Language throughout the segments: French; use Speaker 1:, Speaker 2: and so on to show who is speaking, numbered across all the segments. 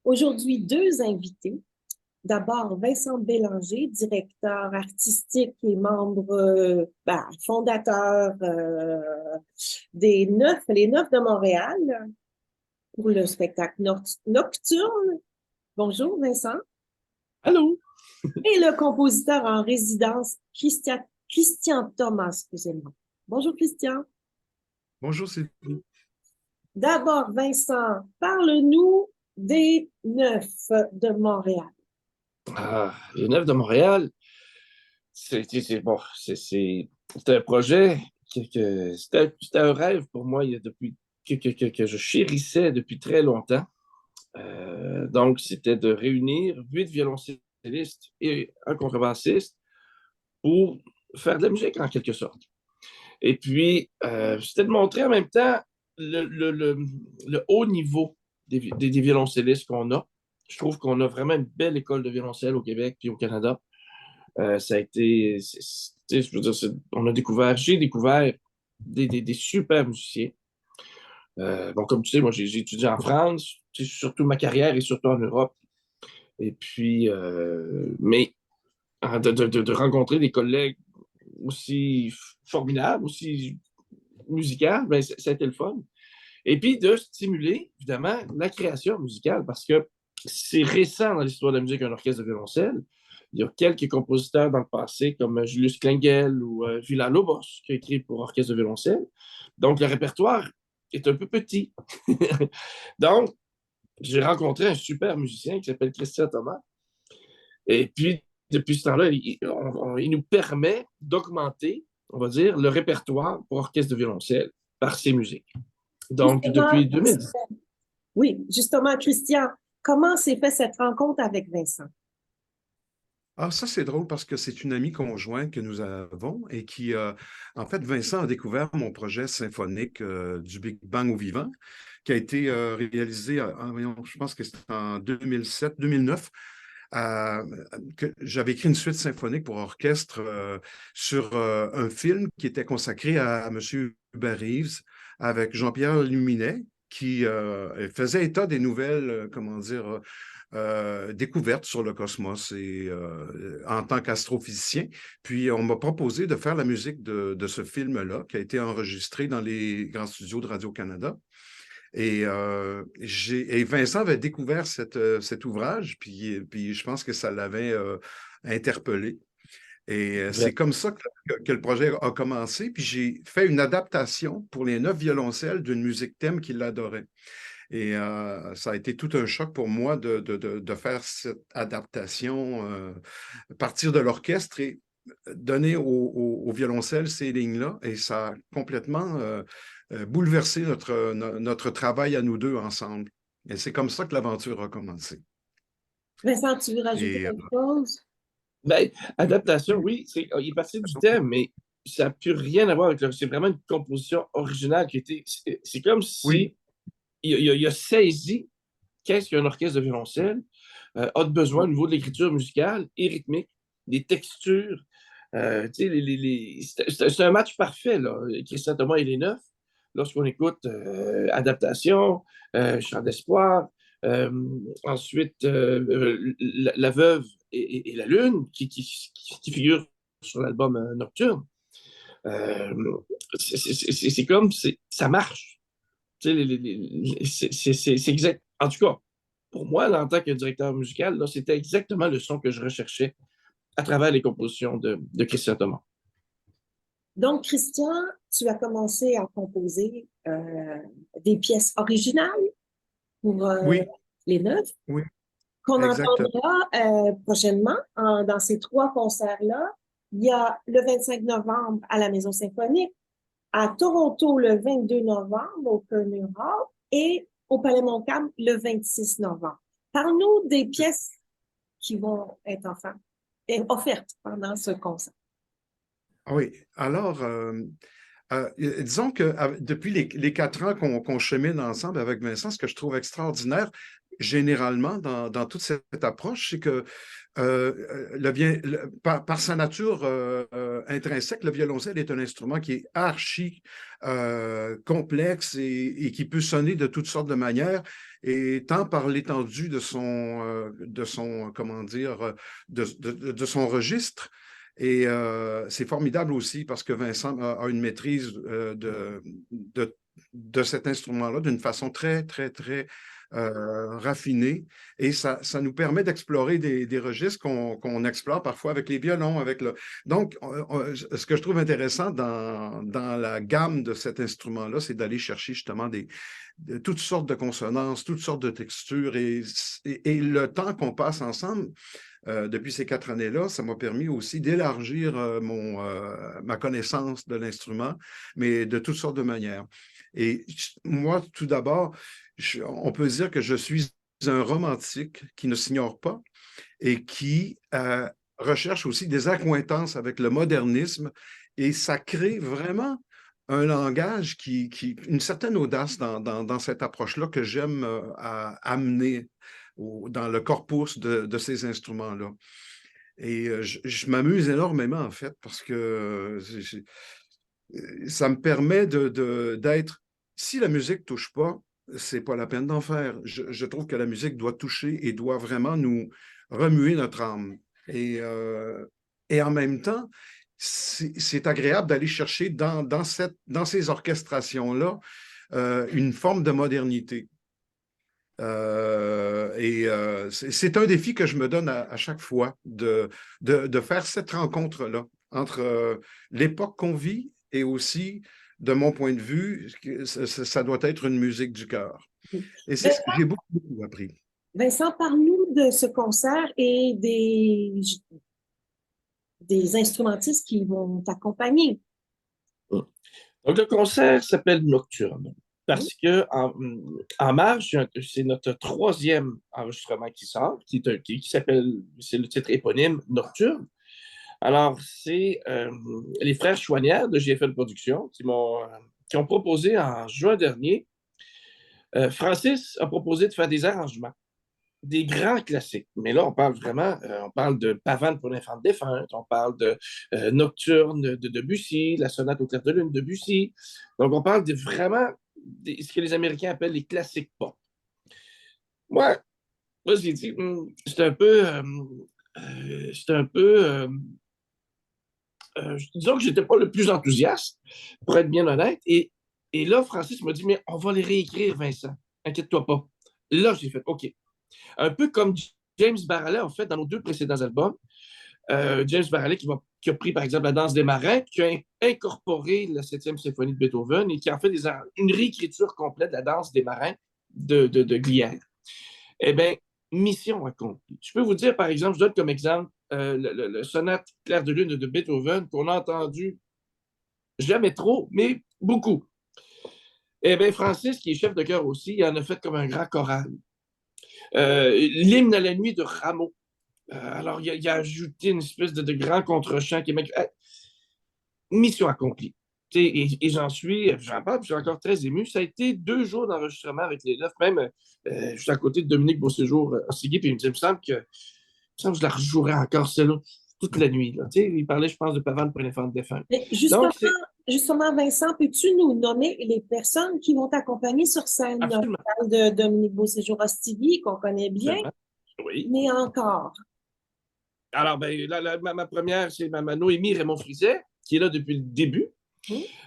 Speaker 1: Aujourd'hui, deux invités. D'abord, Vincent Bélanger, directeur artistique et membre fondateur les Neufs de Montréal pour le spectacle nocturne. Bonjour, Vincent.
Speaker 2: Allô?
Speaker 1: Et le compositeur en résidence, Christian Thomas, excusez-moi. Bonjour, Christian.
Speaker 2: Bonjour, Sylvie.
Speaker 1: D'abord, Vincent, parle-nous des Neufs de Montréal.
Speaker 2: Les Neufs de Montréal, bon, c'est un projet c'était un rêve pour moi depuis que je chérissais depuis très longtemps. Donc, c'était de réunir 8 violoncellistes et un contrebassiste pour faire de la musique en quelque sorte. Et puis, c'était de montrer en même temps le haut niveau des violoncellistes qu'on a. Je trouve qu'on a vraiment une belle école de violoncelle au Québec puis au Canada. Ça a été, je veux dire, j'ai découvert des super musiciens. Bon, comme tu sais, moi, j'ai étudié en France, surtout ma carrière est surtout en Europe. Et puis, mais de rencontrer des collègues aussi formidables, aussi musicaux, ben, ça a été le fun. Et puis de stimuler, évidemment, la création musicale, parce que c'est récent dans l'histoire de la musique un orchestre de violoncelle. Il y a quelques compositeurs dans le passé, comme Julius Klengel ou Villa-Lobos, qui a écrit pour orchestre de violoncelle. Donc, le répertoire est un peu petit. Donc, j'ai rencontré un super musicien qui s'appelle Christian Thomas. Et puis, depuis ce temps-là, il nous permet d'augmenter, on va dire, le répertoire pour orchestre de violoncelle par ses musiques. Donc,
Speaker 1: Justement,
Speaker 2: depuis 2010.
Speaker 1: oui, justement, Christian, comment s'est fait cette rencontre avec Vincent?
Speaker 3: Ah, ça, c'est drôle parce que c'est une amie conjointe que nous avons et qui, en fait, Vincent a découvert mon projet symphonique du Big Bang au vivant, qui a été réalisé, je pense que c'était en 2007-2009. J'avais écrit une suite symphonique pour orchestre sur un film qui était consacré à M. Hubert Reeves avec Jean-Pierre Luminet, qui faisait état des nouvelles, comment dire, découvertes sur le cosmos et en tant qu'astrophysicien. Puis on m'a proposé de faire la musique de ce film-là, qui a été enregistré dans les grands studios de Radio-Canada. Et Vincent avait découvert cet ouvrage, puis je pense que ça l'avait interpellé. Et c'est comme ça que le projet a commencé. Puis j'ai fait une adaptation pour les 9 violoncelles d'une musique thème qu'il adorait. Et ça a été tout un choc pour moi de faire cette adaptation, partir de l'orchestre et donner au violoncelle ces lignes-là. Et ça a complètement bouleversé notre travail à nous deux ensemble. Et c'est comme ça que l'aventure a commencé.
Speaker 1: Vincent, tu veux rajouter
Speaker 3: Et,
Speaker 1: quelque chose?
Speaker 2: Ben, adaptation, oui, il est passé du thème, mais ça n'a plus rien à voir avec c'est vraiment une composition originale qui était. C'est comme
Speaker 3: oui,
Speaker 2: si il a saisi qu'est-ce qu'un orchestre de violoncelle a de besoin au niveau de l'écriture musicale et rythmique, des textures. Tu sais, c'est un match parfait, là. Christian Thomas et les Neufs, lorsqu'on écoute Adaptation, Chant d'espoir, euh, ensuite la Veuve et la Lune, qui figurent sur l'album Nocturne. Euh, c'est comme, ça marche. Tu sais, c'est exact. En tout cas, pour moi, là, en tant que directeur musical, là, c'était exactement le son que je recherchais à travers les compositions de Christian Thomas.
Speaker 1: Donc, Christian, tu as commencé à composer des pièces originales pour
Speaker 3: oui,
Speaker 1: les Neufs,
Speaker 3: oui,
Speaker 1: qu'on
Speaker 3: exactement.
Speaker 1: entendra prochainement dans ces trois concerts-là. Il y a le 25 novembre à la Maison Symphonique, à Toronto le 22 novembre au Turner Hall et au Palais Montcalm le 26 novembre. Parle-nous des pièces qui vont être offertes pendant ce concert.
Speaker 3: Oui, alors, disons que depuis les 4 ans qu'on chemine ensemble avec Vincent, ce que je trouve extraordinaire, généralement dans toute cette approche, c'est que par sa nature intrinsèque, le violoncelle est un instrument qui est archi complexe et qui peut sonner de toutes sortes de manières, et tant par l'étendue de son, comment dire, de son registre. Et c'est formidable aussi parce que Vincent a une maîtrise de cet instrument-là d'une façon très, très, très raffinée. Et ça nous permet d'explorer des registres qu'on explore parfois avec les violons. Donc, ce que je trouve intéressant dans la gamme de cet instrument-là, c'est d'aller chercher justement de toutes sortes de consonances, toutes sortes de textures. Et le temps qu'on passe ensemble, depuis ces 4 années-là, ça m'a permis aussi d'élargir ma connaissance de l'instrument, mais de toutes sortes de manières. Et moi, tout d'abord, on peut dire que je suis un romantique qui ne s'ignore pas et qui recherche aussi des accointances avec le modernisme, et ça crée vraiment un langage une certaine audace dans cette approche-là que j'aime amener dans le corpus de ces instruments-là. Et je m'amuse énormément, en fait, parce que ça me permet d'être... Si la musique ne touche pas, c'est pas la peine d'en faire. Je trouve que la musique doit toucher et doit vraiment nous remuer notre âme. Et en même temps, c'est agréable d'aller chercher dans ces orchestrations-là une forme de modernité. C'est un défi que je me donne à chaque fois de faire cette rencontre-là entre l'époque qu'on vit et aussi, de mon point de vue, ça doit être une musique du cœur. Et c'est ce que j'ai beaucoup, beaucoup appris.
Speaker 1: Vincent, parle-nous de ce concert et des instrumentistes qui vont t'accompagner.
Speaker 2: Donc, le concert s'appelle Nocturne parce que en marge, c'est notre 3e enregistrement qui sort, qui s'appelle, c'est le titre éponyme, Nocturne. Alors, c'est les frères Chouanière de GFL Productions qui ont proposé en juin dernier. Francis a proposé de faire des arrangements, des grands classiques. Mais là, on parle vraiment, on parle de Pavane pour l'infant défunte, on parle de Nocturne de Debussy, la sonate au clair de lune de Debussy. Donc, on parle vraiment ce que les Américains appellent les classiques pop. Moi, j'ai dit, c'est un peu, disons que je n'étais pas le plus enthousiaste, pour être bien honnête. Et là, Francis m'a dit, mais on va les réécrire, Vincent. Inquiète-toi pas. Là, j'ai fait, OK. Un peu comme James Barrellet a fait dans nos 2 précédents albums. James Barrellet qui a pris, par exemple, la danse des marins, qui a incorporé la 7e symphonie de Beethoven et qui a fait une réécriture complète de la danse des marins de Glière. Eh bien, mission accomplie. Je peux vous dire, par exemple, je donne comme exemple le sonate clair de lune de Beethoven qu'on a entendu jamais trop, mais beaucoup. Eh bien, Francis, qui est chef de chœur aussi, il en a fait comme un grand choral. L'hymne à la nuit de Rameau. Alors, il a ajouté une espèce de grand contre-champ qui est mission accomplie. Et j'en parle, je suis encore très ému. Ça a été 2 jours d'enregistrement avec les 9, même juste à côté de Dominique Beauséjour Ossigui, puis il me semble que je la rejouerais encore celle-là toute la nuit. Là. Il parlait, je pense, de Pavane pour l'infant défunt.
Speaker 1: Mais
Speaker 2: Donc,
Speaker 1: justement, Vincent, peux-tu nous nommer les personnes qui vont t'accompagner sur scène?
Speaker 2: Absolument.
Speaker 1: On parle de Dominique Beauséjour Ostigui, qu'on connaît bien,
Speaker 2: Absolument. Oui.
Speaker 1: mais encore.
Speaker 2: Alors, ben, ma première, c'est ma Noémie Raymond-Frizet, qui est là depuis le début.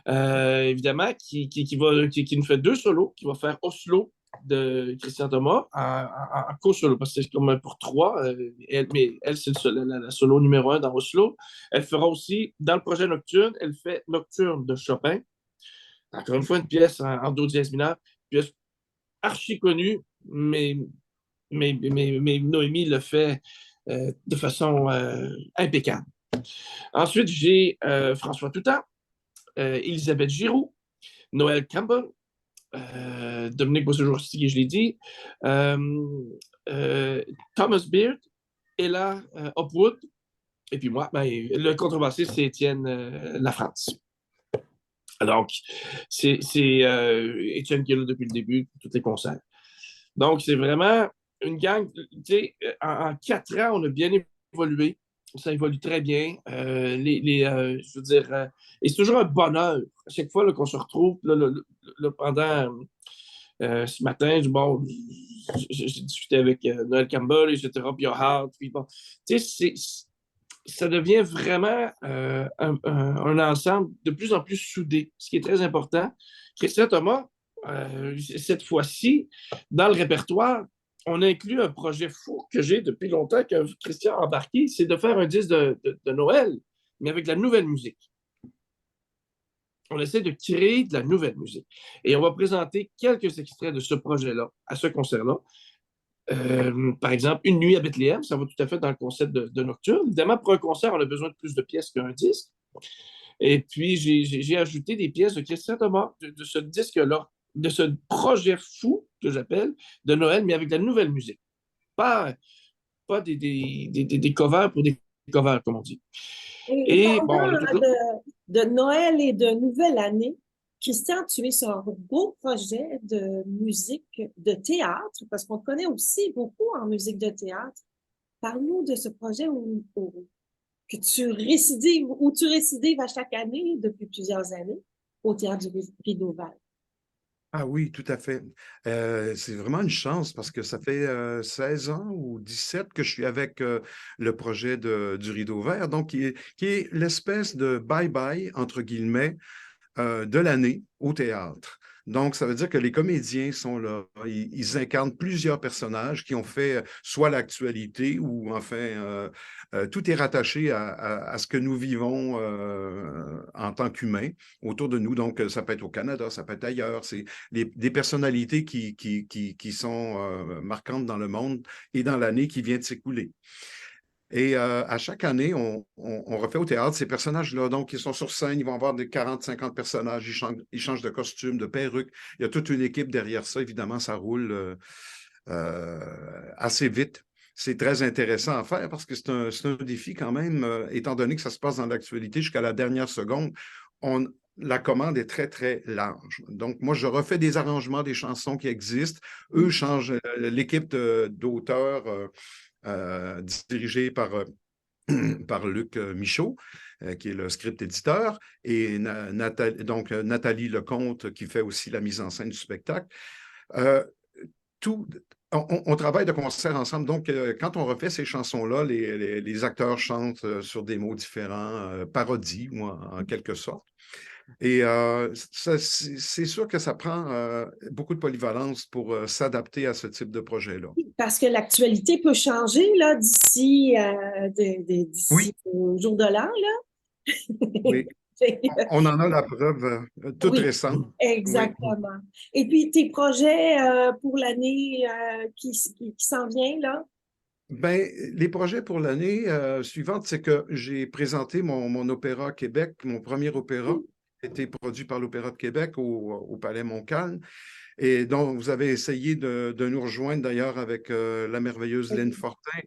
Speaker 2: Évidemment, qui nous fait 2 solos, qui va faire Oslo de Christian Thomas en co-solo, parce que c'est comme pour 3. Mais elle, c'est la solo numéro 1 dans Oslo. Elle fera aussi, dans le projet Nocturne, elle fait Nocturne de Chopin. Encore une fois, une pièce en do dièse mineur, pièce archi connue, mais Noémie le fait de façon impeccable. Ensuite, j'ai François Toutan, Elisabeth Giroux, Noël Campbell, Dominique Beauséjour-Ostigui, je l'ai dit, Thomas Beard, Ella Hopwood, et puis moi, le contrebassiste, c'est Étienne Lafrance. Donc, c'est Étienne qui est là depuis le début, pour tous les concerts. Donc, c'est vraiment une gang, tu sais, en 4 ans, on a bien évolué. Ça évolue très bien. Je veux dire, et c'est toujours un bonheur. À chaque fois là, qu'on se retrouve, là, pendant ce matin, bon, j'ai discuté avec Noël Campbell, etc., puis Hart, puis bon, tu sais, ça devient vraiment un ensemble de plus en plus soudé, ce qui est très important. Christian Thomas, cette fois-ci, dans le répertoire, on inclut un projet fou que j'ai depuis longtemps, que Christian a embarqué, c'est de faire un disque de Noël, mais avec la nouvelle musique. On essaie de créer de la nouvelle musique. Et on va présenter quelques extraits de ce projet-là, à ce concert-là. Par exemple, Une nuit à Bethléem, ça va tout à fait dans le concept de nocturne. Évidemment, pour un concert, on a besoin de plus de pièces qu'un disque. Et puis, j'ai ajouté des pièces de Christian Thomas, de ce disque-là, de ce projet fou que j'appelle de Noël, mais avec de la nouvelle musique. Pas des covers pour des covers, comme on dit.
Speaker 1: Et
Speaker 2: Et bon,
Speaker 1: parlant de Noël et de Nouvelle Année, Christian, tu es sur un beau projet de musique de théâtre, parce qu'on te connaît aussi beaucoup en musique de théâtre. Parle-nous de ce projet où tu récidives à chaque année depuis plusieurs années au Théâtre du Rideau Vert.
Speaker 3: Ah oui, tout à fait. C'est vraiment une chance parce que ça fait 16 ans ou 17 que je suis avec le projet du Rideau Vert, donc qui est l'espèce de bye-bye, entre guillemets, de l'année au théâtre. Donc, ça veut dire que les comédiens sont là. Ils incarnent plusieurs personnages qui ont fait soit l'actualité ou enfin, tout est rattaché à ce que nous vivons en tant qu'humains autour de nous. Donc, ça peut être au Canada, ça peut être ailleurs. C'est des personnalités qui sont marquantes dans le monde et dans l'année qui vient de s'écouler. Et à chaque année, on refait au théâtre ces personnages-là. Donc, ils sont sur scène, ils vont avoir des 40-50 personnages, ils changent de costume, de perruque. Il y a toute une équipe derrière ça. Évidemment, ça roule assez vite. C'est très intéressant à faire parce que c'est un défi quand même, étant donné que ça se passe dans l'actualité jusqu'à la dernière seconde. La commande est très, très large. Donc, moi, je refais des arrangements des chansons qui existent. Eux changent l'équipe d'auteurs. Dirigé par Luc Michaud, qui est le script éditeur, et Nathalie Lecomte, qui fait aussi la mise en scène du spectacle. Tout, on travaille de concert ensemble. Donc, quand on refait ces chansons-là, les acteurs chantent sur des mots différents, parodie, ou en quelque sorte. Et c'est sûr que ça prend beaucoup de polyvalence pour s'adapter à ce type de projet-là.
Speaker 1: Parce que l'actualité peut changer là, d'ici
Speaker 3: Oui,
Speaker 1: au jour de l'an, là.
Speaker 3: oui. On en a la preuve toute
Speaker 1: Oui,
Speaker 3: récente. Oui.
Speaker 1: exactement. Et puis, tes projets pour l'année qui s'en vient, là?
Speaker 3: Ben, les projets pour l'année suivante, c'est que j'ai présenté mon opéra Québec, mon premier opéra, qui a été produit par l'Opéra de Québec au Palais Montcalm. Et donc, vous avez essayé de nous rejoindre d'ailleurs avec la merveilleuse Lynne Fortin.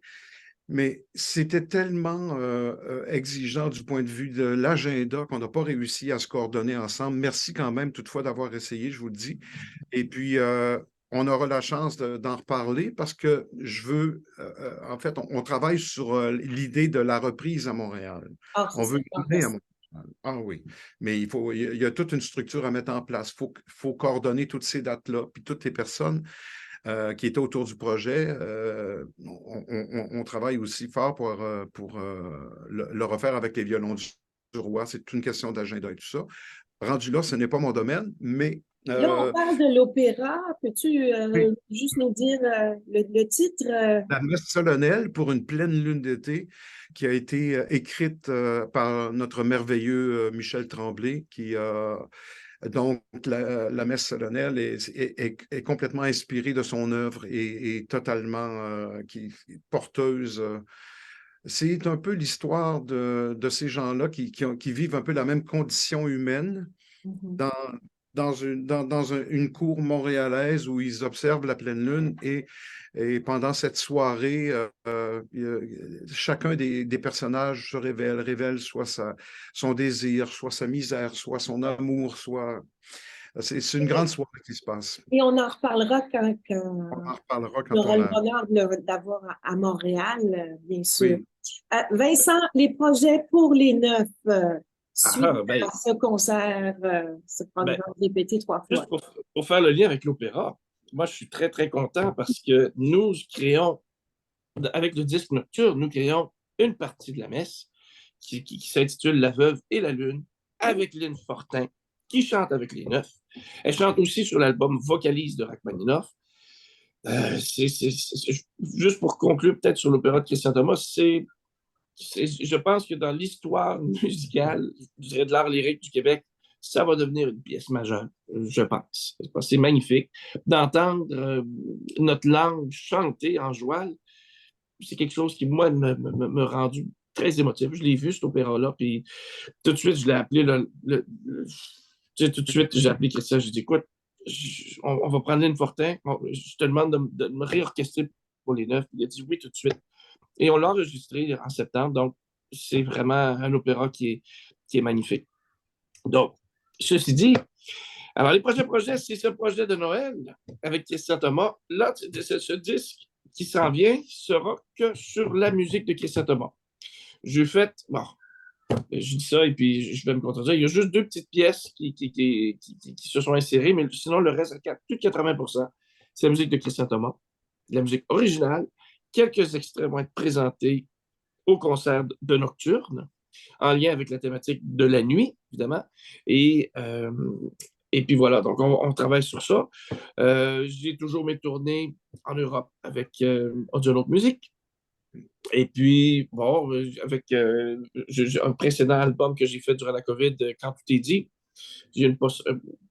Speaker 3: Mais c'était tellement exigeant du point de vue de l'agenda qu'on n'a pas réussi à se coordonner ensemble. Merci quand même toutefois d'avoir essayé, je vous le dis. Et puis, on aura la chance d'en reparler parce que je veux, en fait, on travaille sur l'idée de la reprise à Montréal.
Speaker 1: Ah, ça
Speaker 3: On veut
Speaker 1: serait
Speaker 3: tourner à
Speaker 1: fantastique.
Speaker 3: Montréal. Ah oui, mais il y a toute une structure à mettre en place. Faut coordonner toutes ces dates-là, puis toutes les personnes qui étaient autour du projet. On travaille aussi fort pour le refaire avec les violons du roi. C'est une question d'agenda et tout ça. Rendu là, ce n'est pas mon domaine, mais
Speaker 1: Là, on parle de l'opéra. Peux-tu
Speaker 3: oui,
Speaker 1: juste nous dire le titre?
Speaker 3: la messe solennelle pour une pleine lune d'été qui a été écrite par notre merveilleux Michel Tremblay, qui a donc, la messe solennelle est complètement inspirée de son œuvre et totalement porteuse. C'est un peu l'histoire de ces gens-là qui vivent un peu la même condition humaine
Speaker 1: Mhm.
Speaker 3: dans, dans une cour montréalaise où ils observent la pleine lune et pendant cette soirée, chacun des personnages se révèle soit son désir, soit sa misère, soit son amour, soit C'est une grande soirée qui se passe.
Speaker 1: Et on en reparlera quand,
Speaker 3: On en reparlera
Speaker 1: on
Speaker 3: quand
Speaker 1: aura
Speaker 3: on
Speaker 1: le
Speaker 3: la...
Speaker 1: bonheur d'avoir à Montréal, bien sûr.
Speaker 3: Oui.
Speaker 1: Vincent, les projets pour les neufs, suite
Speaker 2: Ben,
Speaker 1: à ce concert, ce
Speaker 2: ben,
Speaker 1: programme répété 3 fois.
Speaker 2: juste pour faire le lien avec l'opéra, moi, je suis très, très content parce que nous créons, avec le disque nocturne, nous créons une partie de la messe qui s'intitule La Veuve et la Lune, avec Lynn Fortin, qui chante avec les Neufs. Elle chante aussi sur l'album Vocalise de Rachmaninoff. Juste pour conclure peut-être sur l'opéra de Christian Thomas, je pense que dans l'histoire musicale, je dirais de l'art lyrique du Québec, ça va devenir une pièce majeure, je pense. C'est magnifique. D'entendre notre langue chanter en joual, c'est quelque chose qui, moi, me rendu très émotif. Je l'ai vu, cet opéra-là, puis tout de suite, je l'ai appelé, tu sais, tout de suite, j'ai appelé Christian, j'ai dit, écoute, on va prendre Lynn Fortin, je te demande de me réorchestrer pour les Neufs. Il a dit oui tout de suite. Et on l'a enregistré en septembre, donc c'est vraiment un opéra qui est magnifique. Donc, ceci dit, alors les prochains projets, c'est ce projet de Noël avec Christian Thomas. Là, ce disque qui s'en vient sera que sur la musique de Christian Thomas. J'ai fait, bon, je dis ça et puis je vais me contredire, il y a juste 2 petites pièces qui se sont insérées, mais sinon le reste, plus de 80%, c'est la musique de Christian Thomas, la musique originale. Quelques extraits vont être présentés au concert de Nocturne, en lien avec la thématique de la nuit, évidemment. Et puis voilà, donc on travaille sur ça. J'ai toujours mes tournées en Europe avec Audionaut Musique. Et puis, bon, avec un précédent album que j'ai fait durant la COVID, Quand tout est dit, j'ai une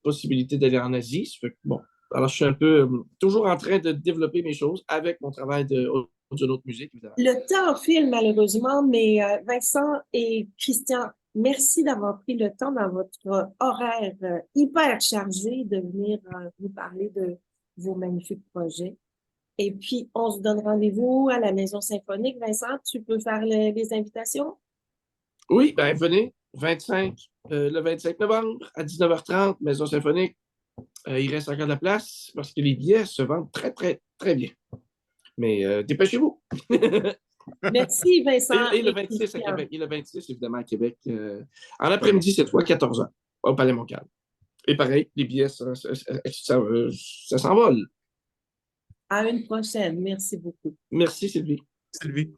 Speaker 2: possibilité d'aller en Asie. Ça fait que, bon, alors je suis un peu toujours en train de développer mes choses avec mon travail d'une autre musique, évidemment.
Speaker 1: Le temps file malheureusement, mais Vincent et Christian, merci d'avoir pris le temps dans votre horaire hyper chargé de venir nous parler de vos magnifiques projets. Et puis, on se donne rendez-vous à la Maison Symphonique. Vincent, tu peux faire les invitations?
Speaker 2: Oui, ben venez, le 25 novembre à 19h30, Maison Symphonique. Il reste encore de la place parce que les billets se vendent très, très, très bien. Mais dépêchez-vous.
Speaker 1: Merci, Vincent.
Speaker 2: Et le 26 à Québec. Et le 26, évidemment, à Québec. En après-midi, cette fois, 14h, au Palais Montcalm. Et pareil, les billets, ça s'envole.
Speaker 1: À une prochaine. Merci beaucoup.
Speaker 2: Merci, Sylvie.
Speaker 3: Sylvie.